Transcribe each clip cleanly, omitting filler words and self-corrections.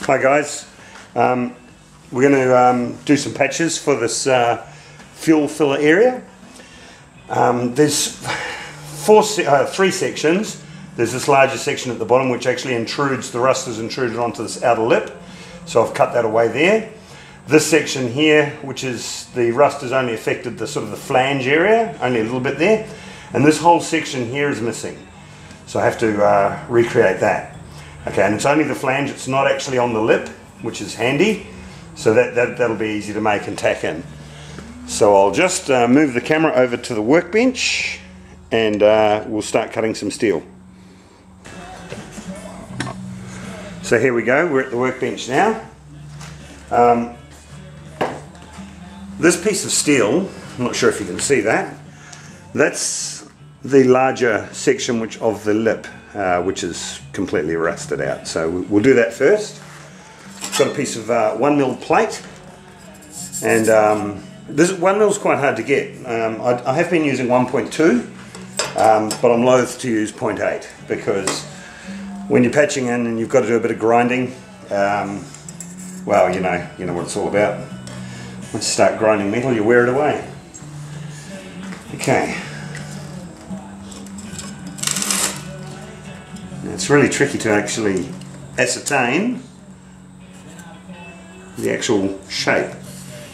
Hi guys, we're going to do some patches for this fuel filler area. There's three sections. There's this larger section at the bottom which actually intrudes, the rust is intruded onto this outer lip, so I've cut that away there. This section here, which is the rust has only affected the sort of the flange area, only a little bit there, and this whole section here is missing, so I have to recreate that. Okay, and it's only the flange, it's not actually on the lip, which is handy, so that'll be easy to make and tack in. So I'll just move the camera over to the workbench and we'll start cutting some steel. So here we go, we're at the workbench now. This piece of steel, I'm not sure if you can see that, that's the larger section of the lip, which is completely rusted out. So we'll do that first. Got a piece of 1mm plate, and this 1mm is quite hard to get. I have been using 1.2, but I'm loath to use 0.8 because when you're patching in and you've got to do a bit of grinding, well, you know what it's all about. Once you start grinding metal, you wear it away. Okay. It's really tricky to actually ascertain the actual shape.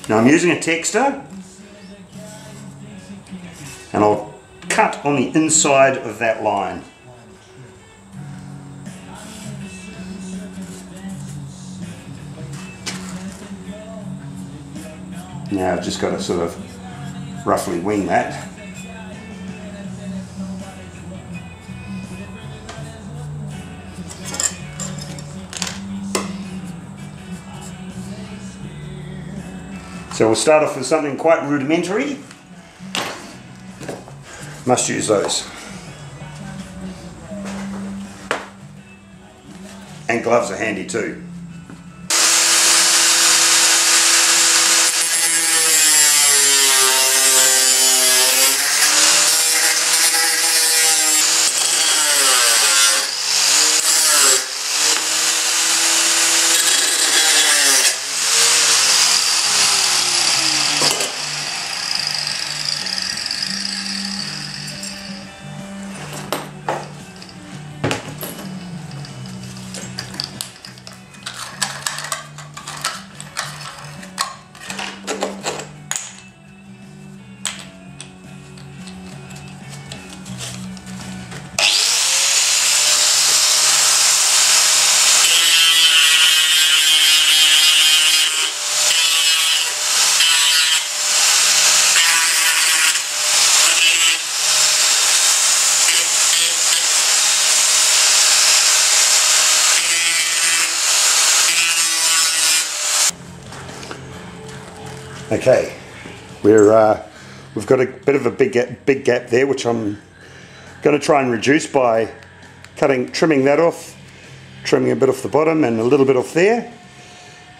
Now I'm using a texter and I'll cut on the inside of that line. Now I've just got to sort of roughly wing that. So we'll start off with something quite rudimentary. Must use those. And gloves are handy too. Okay, we've got a bit of a big gap there, which I'm going to try and reduce by trimming that off, trimming a bit off the bottom and a little bit off there,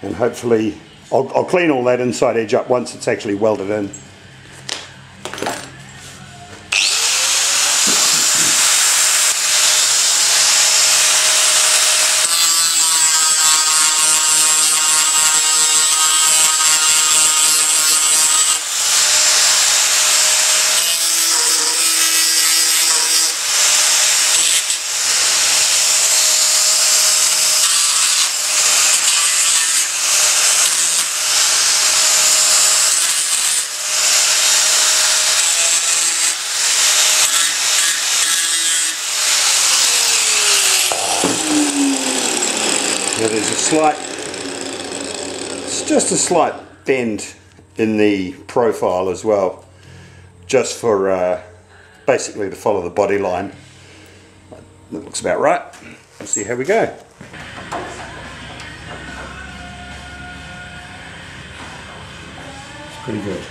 and hopefully I'll clean all that inside edge up once it's actually welded in. Now there's it's just a slight bend in the profile as well, just for basically to follow the body line. That looks about right. Let's see how we go. It's pretty good.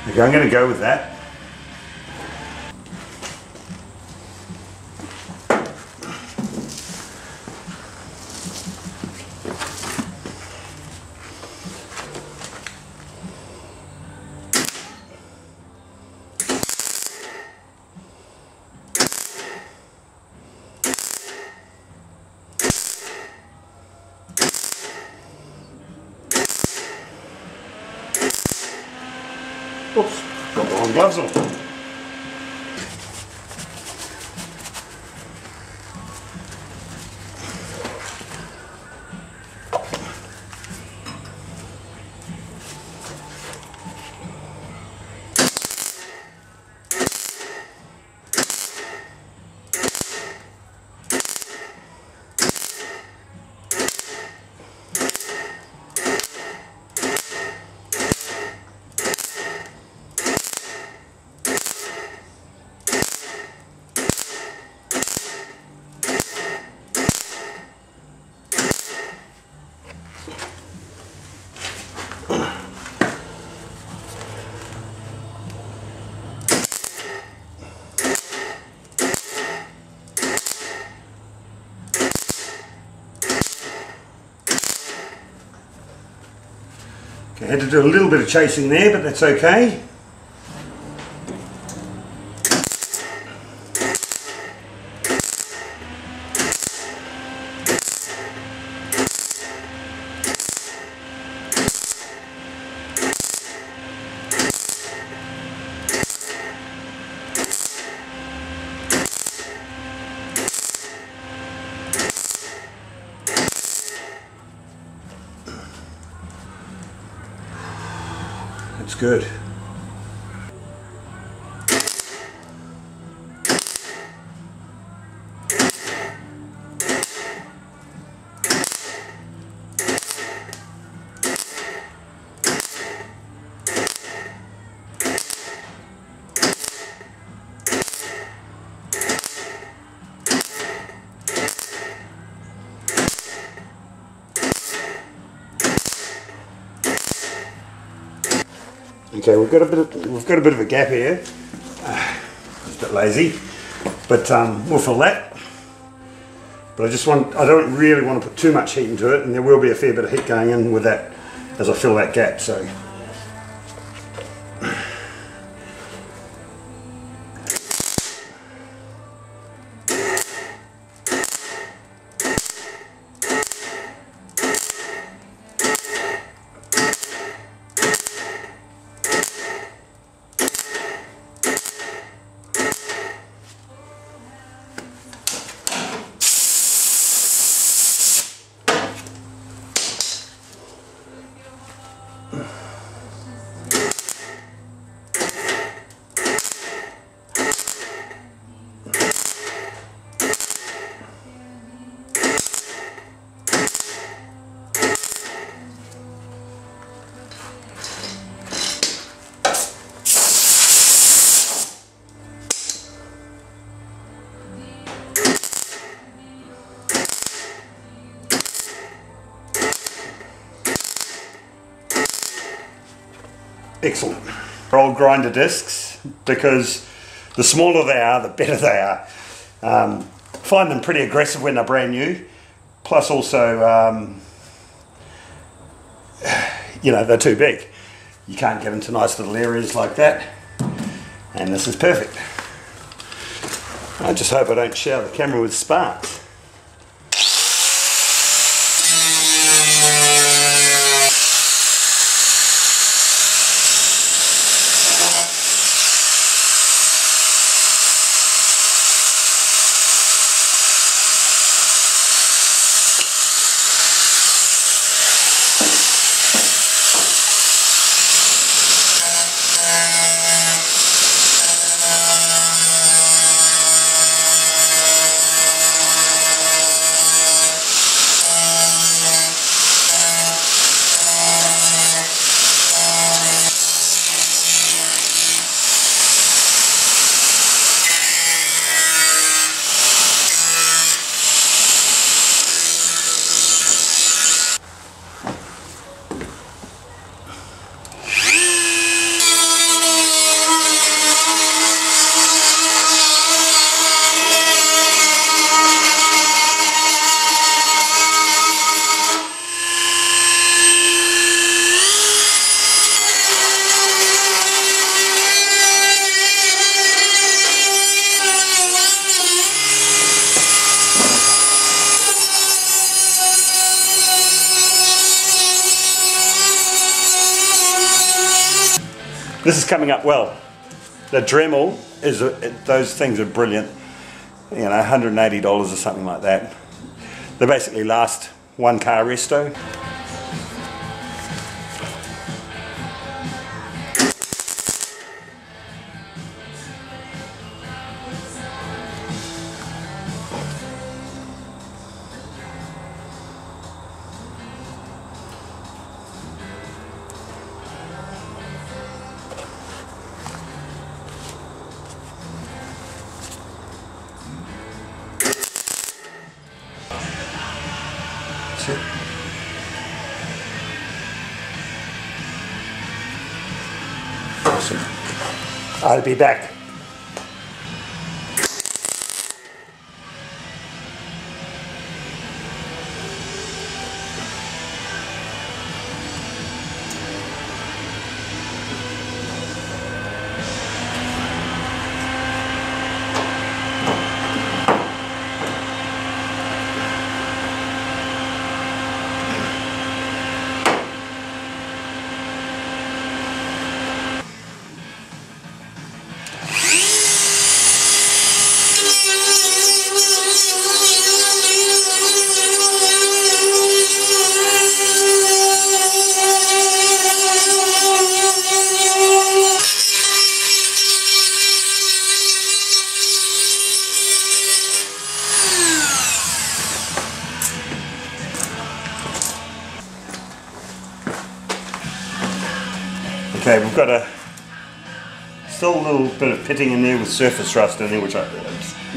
Okay, I'm going to go with that. Oops, got the wrong gloves on. Okay, I had to do a little bit of chasing there, but that's okay. That's good. Okay, we've got a bit of a gap here. It's a bit lazy, but we'll fill that. But I don't really want to put too much heat into it, and there will be a fair bit of heat going in with that as I fill that gap. So. Excellent. Old grinder discs, because the smaller they are, the better they are. Find them pretty aggressive when they're brand new. Plus also, you know, they're too big. You can't get into nice little areas like that. And this is perfect. I just hope I don't shower the camera with sparks. This is coming up well. The Dremel is, those things are brilliant. You know, $180 or something like that. They basically last one car resto. Awesome. I'll be back. Okay, we've got still a little bit of pitting in there with surface rust in there, which I'm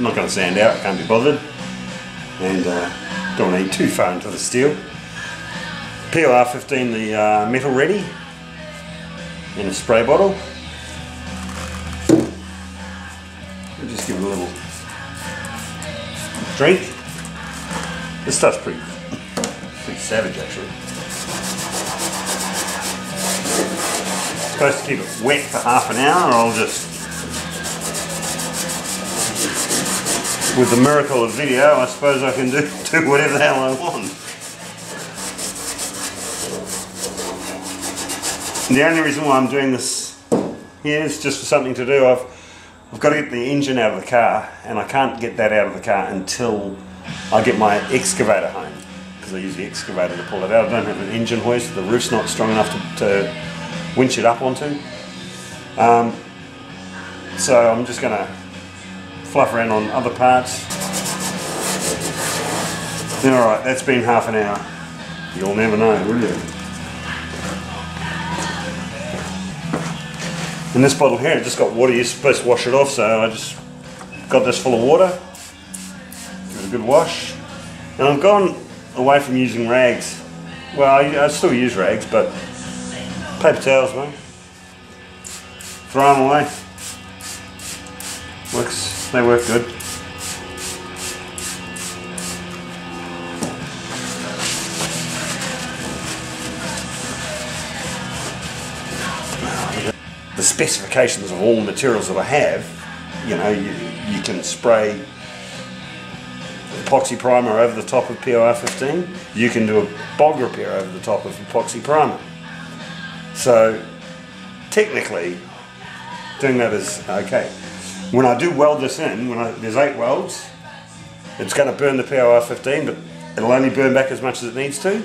not going to sand out, I can't be bothered. And don't want to eat too far into the steel. POR15, the metal ready, in a spray bottle. We'll just give it a little drink. This stuff's pretty savage actually. Supposed to keep it wet for half an hour, or I'll just, with the miracle of video, I suppose I can do whatever the hell I want. And the only reason why I'm doing this here is just for something to do. I've got to get the engine out of the car, and I can't get that out of the car until I get my excavator home, because I use the excavator to pull it out. I don't have an engine hoist, the roof's not strong enough to winch it up onto. So I'm just going to fluff around on other parts. Alright, that's been half an hour. You'll never know, will you? In this bottle here, it just got water. You're supposed to wash it off, so I just got this full of water. Give it a good wash. And I've gone away from using rags. Well, I still use rags, but paper towels, mate. Throw them away. They work good. The specifications of all the materials that I have, you know, you can spray epoxy primer over the top of POR15. You can do a bog repair over the top of epoxy primer. So technically, doing that is okay. When I do weld this in, there's 8 welds, it's going to burn the POR15, but it'll only burn back as much as it needs to.